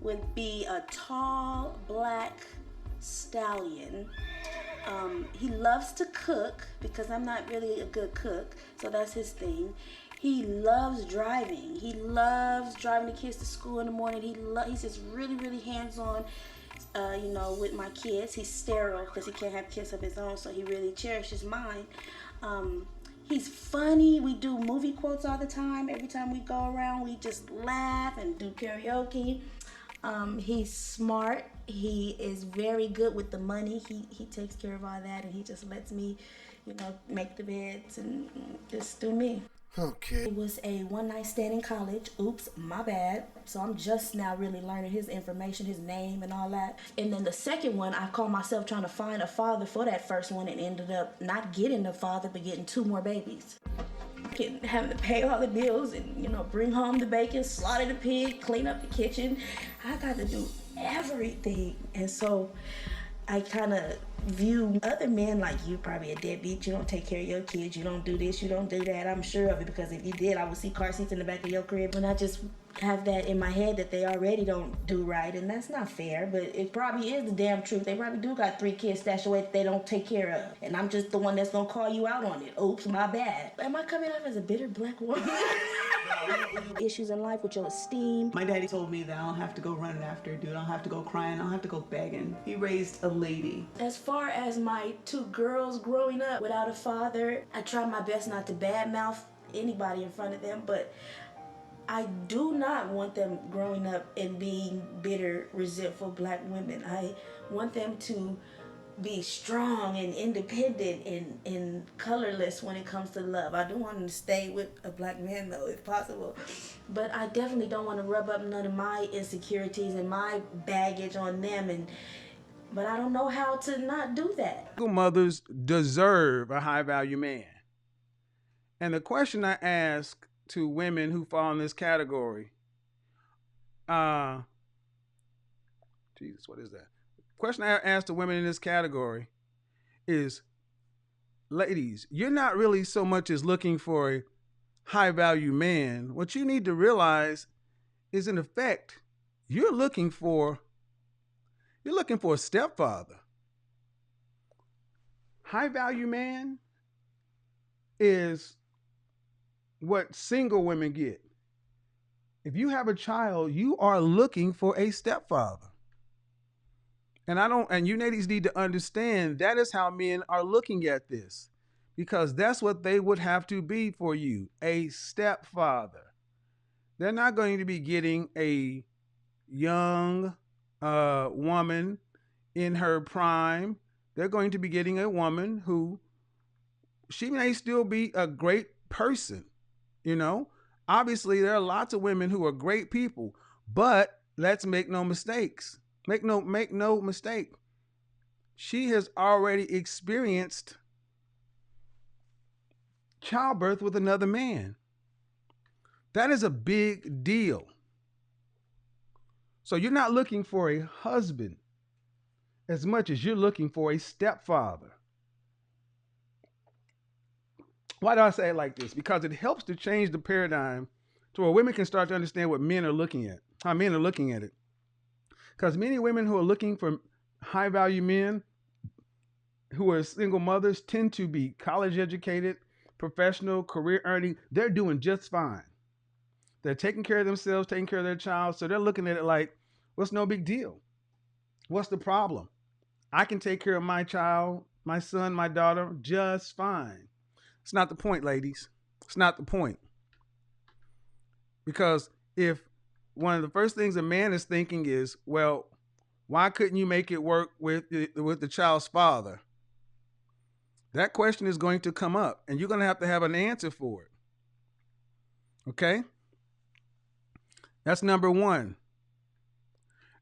would be a tall black stallion. He loves to cook because I'm not really a good cook, so that's his thing. He loves driving. He loves driving the kids to school in the morning. He's just really, really hands-on. With my kids. He's sterile because he can't have kids of his own, so he really cherishes mine. He's funny. We do movie quotes all the time. Every time we go around, we just laugh and do karaoke. He's smart. He is very good with the money. He takes care of all that, and he just lets me, make the beds and just do me. Okay. It was a one night stand in college. Oops, my bad. So I'm just now really learning his information, his name, and all that. And then the second one, I called myself trying to find a father for that first one and ended up not getting the father, but getting two more babies. Having to pay all the bills and, bring home the bacon, slaughter the pig, clean up the kitchen. I got to do everything. And so I kind of view other men like, you probably a deadbeat, you don't take care of your kids, you don't do this, you don't do that. I'm sure of it, because if you did, I would see car seats in the back of your crib. And I just have that in my head that they already don't do right, and that's not fair, but it probably is the damn truth. They probably do got 3 kids stashed away that they don't take care of, and I'm just the one that's gonna call you out on it. Oops, my bad. Am I coming off as a bitter black woman? Issues in life with your esteem. My daddy told me that I don't have to go running after a dude, I don't have to go crying, I don't have to go begging. He raised a lady. As far as my 2 girls growing up without a father, I try my best not to badmouth anybody in front of them, but I do not want them growing up and being bitter, resentful black women. I want them to be strong and independent and colorless when it comes to love. I do want them to stay with a black man, though, if possible. But I definitely don't want to rub up none of my insecurities and my baggage on them. But I don't know how to not do that. Single mothers deserve a high value man. And the question I ask to women who fall in this category, Jesus, what is that? Question I ask to women in this category is, ladies, you're not really so much as looking for a high value man. What you need to realize is, in effect, you're looking for a stepfather. High value man is what single women get. If you have a child, you are looking for a stepfather. And you ladies need to understand that is how men are looking at this, because that's what they would have to be for you, a stepfather. They're not going to be getting a young woman in her prime. They're going to be getting a woman who, she may still be a great person. Obviously there are lots of women who are great people, but let's make no mistakes. Make no mistake. She has already experienced childbirth with another man. That is a big deal. So you're not looking for a husband as much as you're looking for a stepfather. Why do I say it like this? Because it helps to change the paradigm to where women can start to understand what men are looking at, how men are looking at it. Because many women who are looking for high value men who are single mothers tend to be college educated, professional, career earning. They're doing just fine. They're taking care of themselves, taking care of their child. So they're looking at it like, what's no big deal? What's the problem? I can take care of my child, my son, my daughter, just fine. It's not the point, ladies. It's not the point. Because if one of the first things a man is thinking is, well, why couldn't you make it work with the child's father? That question is going to come up, and you're going to have an answer for it. Okay? That's number one.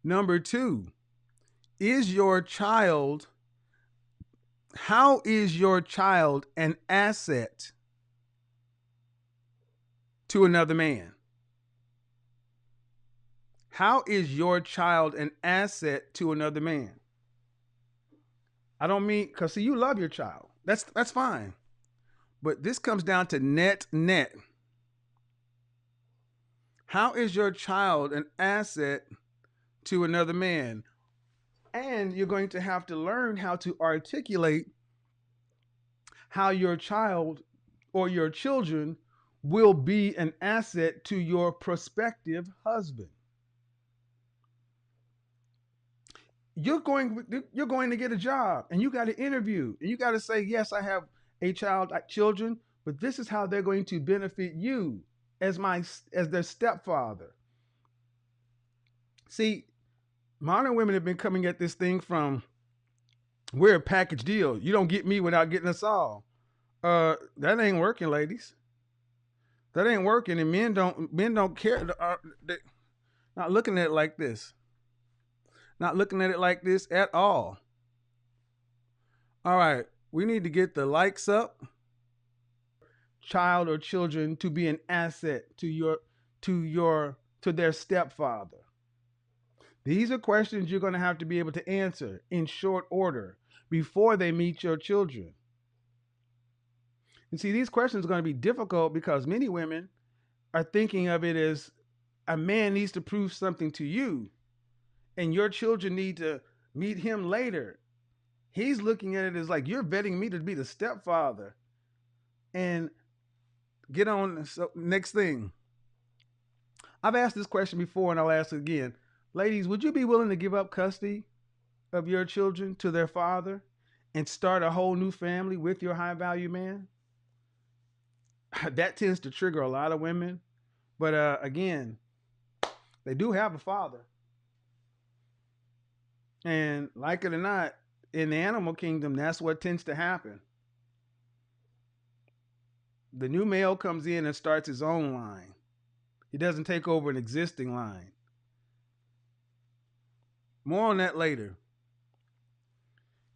Number two, how is your child an asset to another man? How is your child an asset to another man? I don't mean, because see, you love your child. That's fine. But this comes down to net. How is your child an asset to another man. And you're going to have to learn how to articulate how your child or your children will be an asset to your prospective husband. You're going to get a job and you got to interview and you got to say, yes, I have a child, children, but this is how they're going to benefit you as their stepfather. See, modern women have been coming at this thing from, we're a package deal. You don't get me without getting us all. That ain't working, ladies. That ain't working, and men don't care. They not looking at it like this. Not looking at it like this at all. All right, we need to get the likes up. Child or children to be an asset to their stepfather. These are questions you're going to have to be able to answer in short order before they meet your children. And see, these questions are going to be difficult because many women are thinking of it as a man needs to prove something to you, and your children need to meet him later. He's looking at it as like, you're vetting me to be the stepfather. And get on. So, next thing. I've asked this question before and I'll ask it again. Ladies, would you be willing to give up custody of your children to their father and start a whole new family with your high value man? That tends to trigger a lot of women. But again, they do have a father. And like it or not, in the animal kingdom, that's what tends to happen. The new male comes in and starts his own line. He doesn't take over an existing line. More on that later.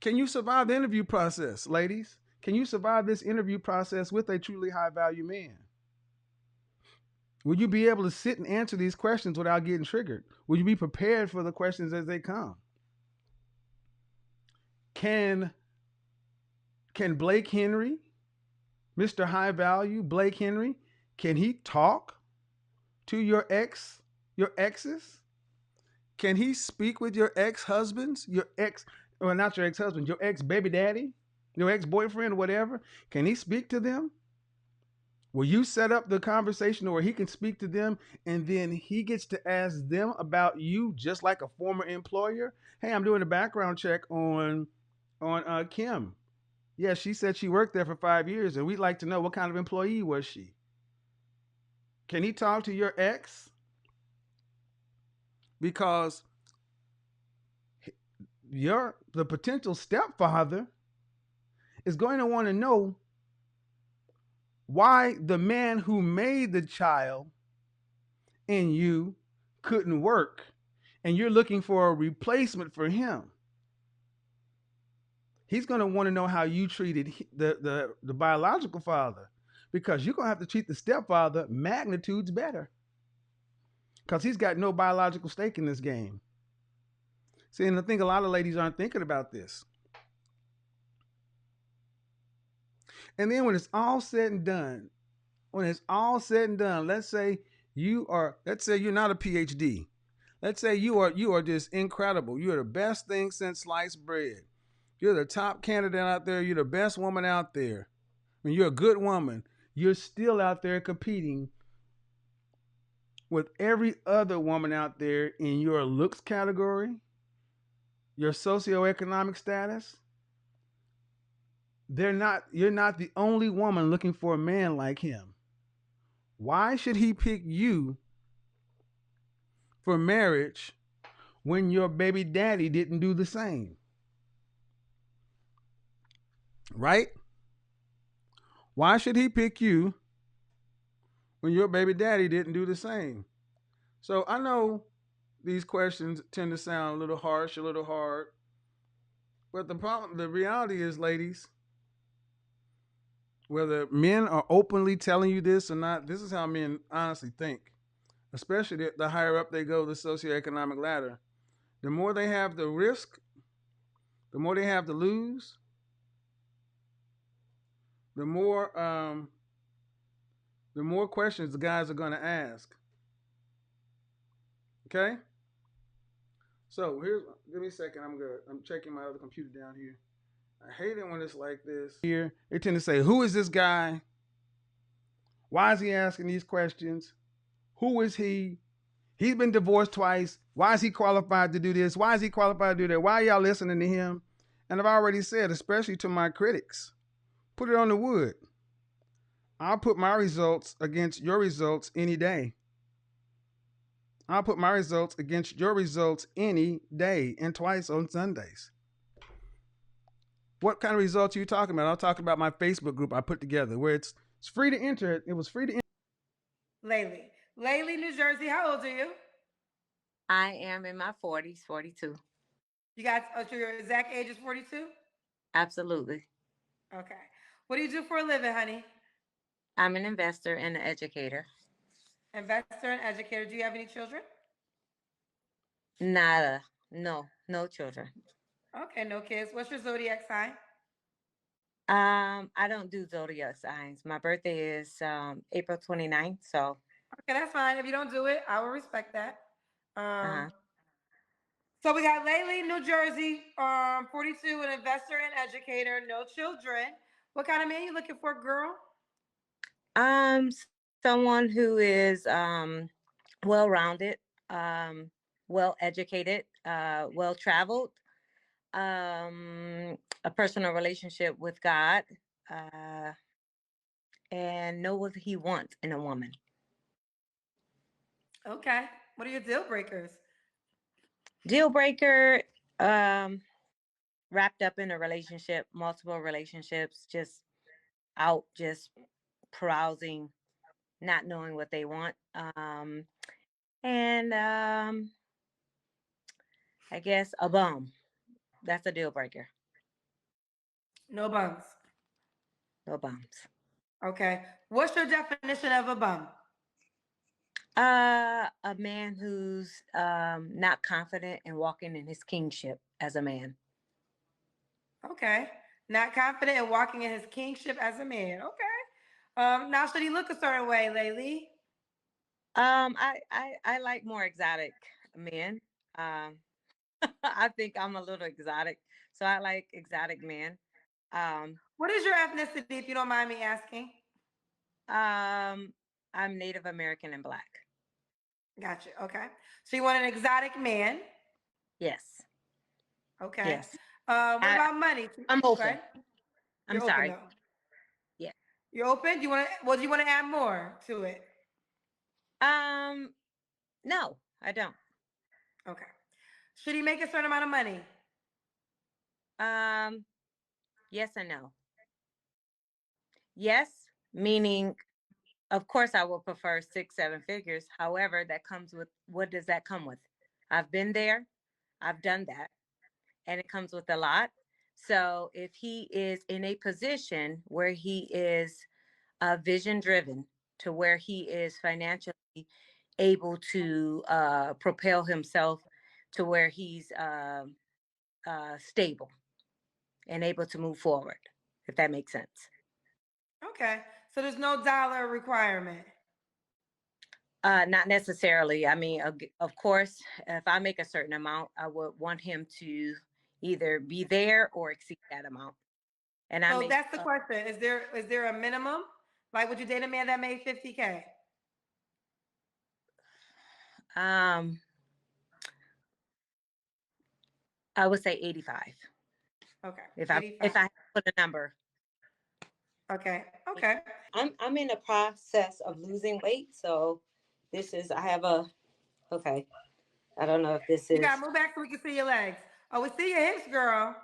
Can you survive the interview process, ladies? Can you survive this interview process with a truly high value man? Will you be able to sit and answer these questions without getting triggered? Will you be prepared for the questions as they come? Can Blake Henry, Mr. High Value, Blake Henry, can he talk to your exes? Can he speak with your ex-husbands, not your ex-husband, your ex-baby daddy, your ex-boyfriend, or whatever? Can he speak to them? Will you set up the conversation where he can speak to them and then he gets to ask them about you just like a former employer? Hey, I'm doing a background check on Kim. Yeah, she said she worked there for 5 years and we'd like to know what kind of employee was she. Can he talk to your ex? Because the potential stepfather is going to want to know why the man who made the child in you couldn't work and you're looking for a replacement for him. He's going to want to know how you treated the biological father, because you're going to have to treat the stepfather magnitudes better because he's got no biological stake in this game. See, and I think a lot of ladies aren't thinking about this. And then when it's all said and done, let's say you're not a PhD. Let's say you are just incredible. You're the best thing since sliced bread. You're the top candidate out there. You're the best woman out there. I mean, you're a good woman. You're still out there competing with every other woman out there in your looks category, your socioeconomic status. You're not the only woman looking for a man like him. Why should he pick you for marriage when your baby daddy didn't do the same? Right? Why should he pick you when your baby daddy didn't do the same? So I know these questions tend to sound a little harsh, a little hard. But the reality is, ladies, whether men are openly telling you this or not, this is how men honestly think. Especially the higher up they go the socioeconomic ladder. The more they have the risk, the more they have to lose, the more questions the guys are going to ask. Okay? So here's, give me a second. I'm good. I'm checking my other computer down here. I hate it when it's like this. Here, they tend to say, "Who is this guy? Why is he asking these questions? Who is he? He's been divorced twice. Why is he qualified to do this? Why is he qualified to do that? Why are y'all listening to him?" And I've already said, especially to my critics, put it on the wood. I'll put my results against your results any day. I'll put my results against your results any day and twice on Sundays. What kind of results are you talking about? I'll talk about my Facebook group I put together where it's free to enter. It was free to enter. Laylee. Laylee, New Jersey. How old are you? I am in my 40s, 42. You got so your exact age is 42? Absolutely. Okay. What do you do for a living, honey? I'm an investor and an educator. Investor and educator. Do you have any children? Nada. No, no children. Okay, no kids. What's your zodiac sign? I don't do zodiac signs. My birthday is April 29th, so Okay, that's fine. If you don't do it, I will respect that. uh-huh. So we got Laylee, New Jersey, 42, an investor and educator, no children. What kind of man you looking for, girl? Um Someone who is well-rounded, um well educated, well traveled, a personal relationship with God, uh and know what he wants in a woman. Okay. What are your deal breakers? Deal breaker, wrapped up in a relationship, multiple relationships, just out, just browsing, not knowing what they want. And I guess a bum. That's a deal breaker. No bums. No bums. Okay. What's your definition of a bum? A man who's not confident in walking in his kingship as a man. Okay. Not confident in walking in his kingship as a man. Okay. Now should he look a certain way, Laylee? I like more exotic men. Um, I think I'm a little exotic, so I like exotic men. Um, What is your ethnicity, if you don't mind me asking? um, I'm Native American and Black. Gotcha. Okay. So you want an exotic man. Yes, Okay. yes. What I, about money? I'm Go open. ahead. I'm You're open sorry. though. Yeah. You're open? Do you want to, well, do you want to add more to it? Um, no, I don't. Okay. Should he make a certain amount of money? Um, yes and no. Yes, meaning, of course, I will prefer 6, 7 figures. However, that comes with, what does that come with? I've been there, I've done that, and it comes with a lot. So if he is in a position where he is vision driven, to where he is financially able to propel himself to where he's stable and able to move forward, if that makes sense. Okay. So there's no dollar requirement. Not necessarily. I mean, of course, if I make a certain amount, I would want him to either be there or exceed that amount. And I So make, that's the question. Is there a minimum? Like, would you date a man that made 50K? um, I would say 85. Okay. If 85. I put a number. Okay. Okay. I'm in the process of losing weight, so this is, I have a, okay. I don't know if this You is, gotta move back so we can see your legs. Oh, we see your hips, girl.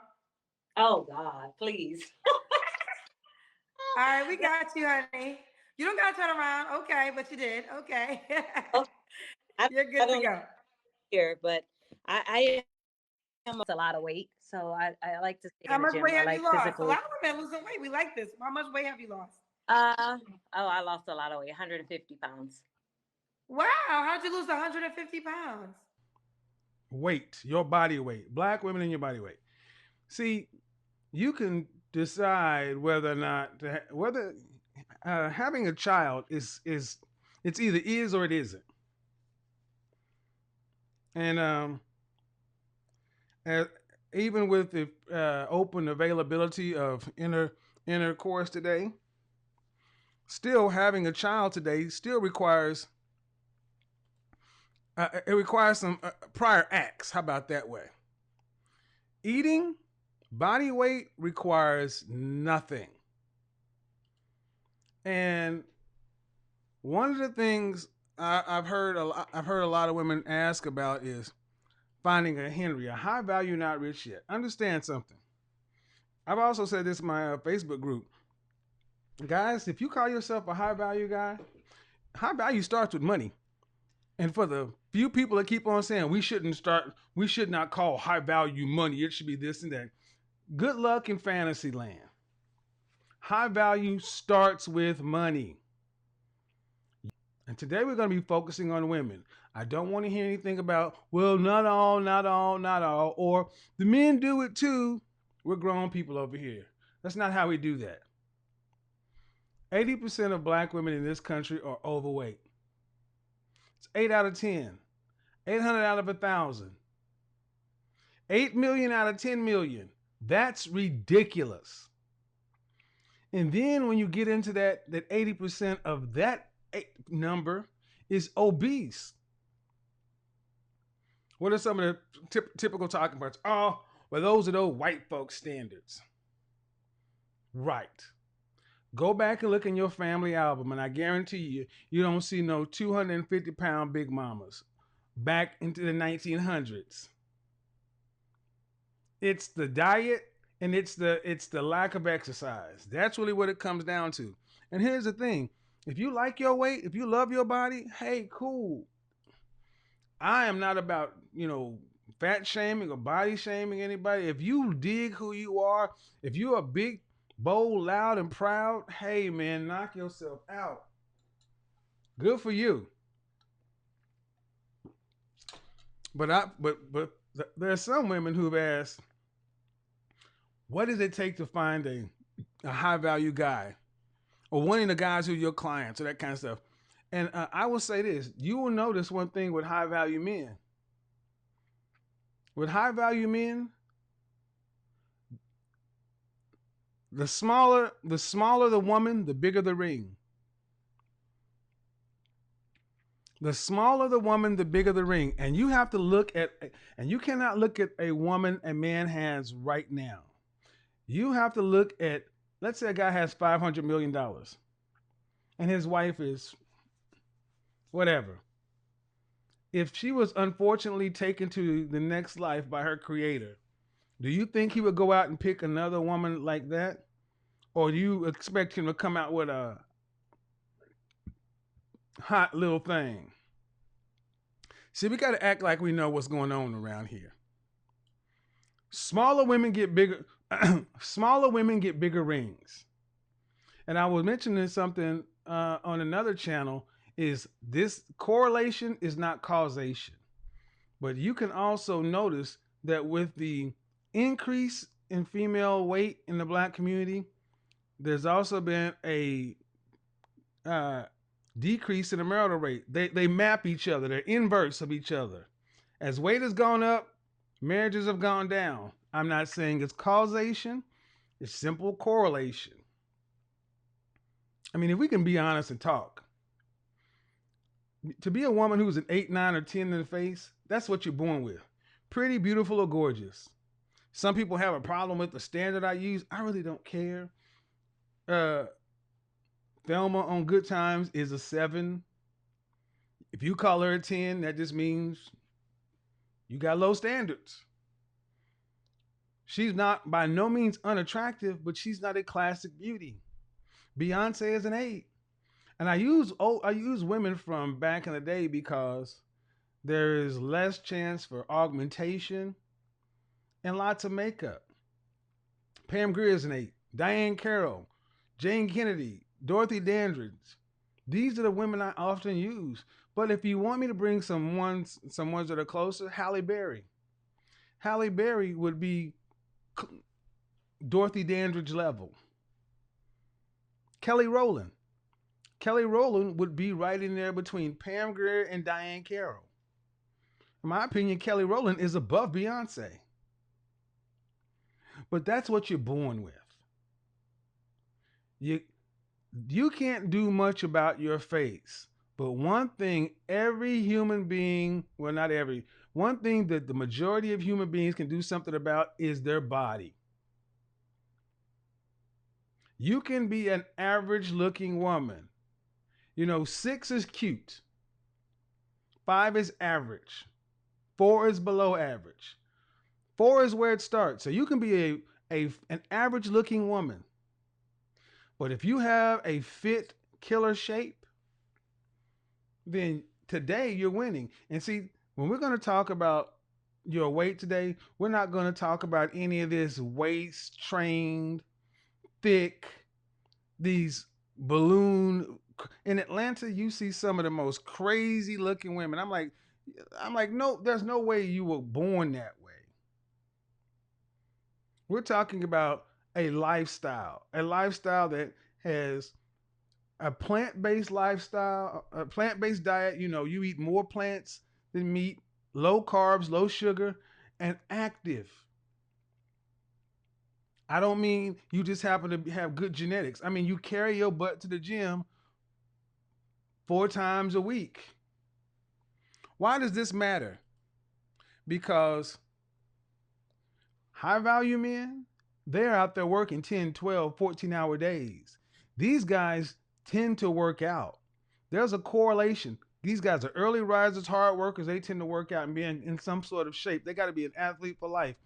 oh God, please. All right, we got you, honey. You don't gotta turn around. Okay, but you did. Okay. Okay, You're I good to don't know go. here, but I am a lot of weight, so I like to stay How in the much gym. weight I have you like lost? A physical. lot of women losing weight. We like this. How much weight have you lost? Oh, I lost a lot of weight, 150 pounds. Wow. How'd you lose 150 pounds? Weight, your body weight, black women in your body weight. See, you can decide whether or not whether having a child is it's either is or it isn't. And uh, even with the open availability of intercourse today, still having a child today still requires it requires some prior acts. How about that way? Eating, body weight requires nothing. And one of the things I've heard a lot of women ask about is finding a Henry, a high value, not rich yet. Understand something. I've also said this in my Facebook group. Guys, if you call yourself a high value guy, high value starts with money. And for the few people that keep on saying we should not call high value money, it should be this and that. Good luck in fantasy land. High value starts with money. And today we're going to be focusing on women. I don't want to hear anything about, well, not all, not all, not all, or the men do it too. We're grown people over here. That's not how we do that. 80% of black women in this country are overweight. It's 8 out of 10. 800 out of 1,000. 8 million out of 10 million. That's ridiculous. And then when you get into that 80% of that number is obese. What are some of the typical talking points? Oh, well, those are those white folks standards. Right. Go back and look in your family album, and I guarantee you, you don't see no 250-pound big mamas back into the 1900s. It's the diet and it's the lack of exercise. That's really what it comes down to. And here's the thing. If you like your weight, if you love your body, hey, cool. I am not about, fat shaming or body shaming anybody. If you dig who you are, if you're a big, bold, loud, and proud, hey, man, knock yourself out. Good for you. But there are some women who've asked, what does it take to find a high value guy, or one of the guys who are your clients, or that kind of stuff? And I will say this: you will notice one thing with high value men. With high value men, the smaller the woman, the bigger the ring. The smaller the woman, the bigger the ring. And you have to look at, and you cannot look at a woman a man has right now. You have to look at, let's say a guy has $500 million and his wife is whatever. If she was unfortunately taken to the next life by her creator, do you think he would go out and pick another woman like that? Or do you expect him to come out with a hot little thing? See, we got to act like we know what's going on around here. Smaller women get bigger. Smaller women get bigger rings. And I was mentioning something on another channel, is this correlation is not causation. But you can also notice that with the increase in female weight in the black community, there's also been a decrease in the marital rate. They map each other. They're inverse of each other. As weight has gone up, marriages have gone down. I'm not saying it's causation. It's simple correlation. I mean, if we can be honest and talk, to be a woman who's an 8, 9, or 10 in the face, that's what you're born with. Pretty, beautiful, or gorgeous. Some people have a problem with the standard I use. I really don't care. Thelma on Good Times is a 7. If you call her a 10, that just means you got low standards. She's not by no means unattractive, but she's not a classic beauty. Beyonce is an 8. And I use women from back in the day because there is less chance for augmentation and lots of makeup. Pam Grier is an 8. Diane Carroll, Jane Kennedy, Dorothy Dandridge. These are the women I often use. But if you want me to bring some ones that are closer, Halle Berry. Halle Berry would be Dorothy Dandridge level. Kelly Rowland. Kelly Rowland would be right in there between Pam Grier and Diane Carroll. In my opinion, Kelly Rowland is above Beyonce. But that's what you're born with. You you can't do much about your face. But one thing every human being, well, not every, one thing that the majority of human beings can do something about is their body. You can be an average looking woman. You know, 6 is cute, 5 is average, 4 is below average. 4 is where it starts. So you can be an average looking woman. But if you have a fit killer shape, then today you're winning. And see, when we're going to talk about your weight today, we're not going to talk about any of this waist trained, thick, these balloon. In Atlanta, you see some of the most crazy looking women. I'm like, no, there's no way you were born that way. We're talking about a lifestyle that has a plant-based lifestyle, a plant-based diet. You know, you eat more plants than meat, low carbs, low sugar, and active. I don't mean you just happen to have good genetics. I mean, you carry your butt to the gym 4 times a week. Why does this matter? Because high value men, they're out there working 10, 12, 14-hour days. These guys tend to work out. There's a correlation. These guys are early risers, hard workers. They tend to work out and be in some sort of shape. They got to be an athlete for life.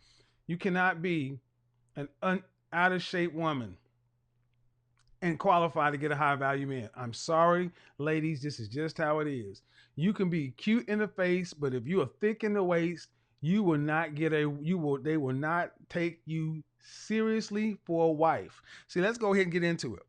You cannot be an out of shape woman and qualify to get a high value man. I'm sorry, ladies, this is just how it is. You can be cute in the face, but if you are thick in the waist, you will not get they will not take you seriously for a wife. See, let's go ahead and get into it.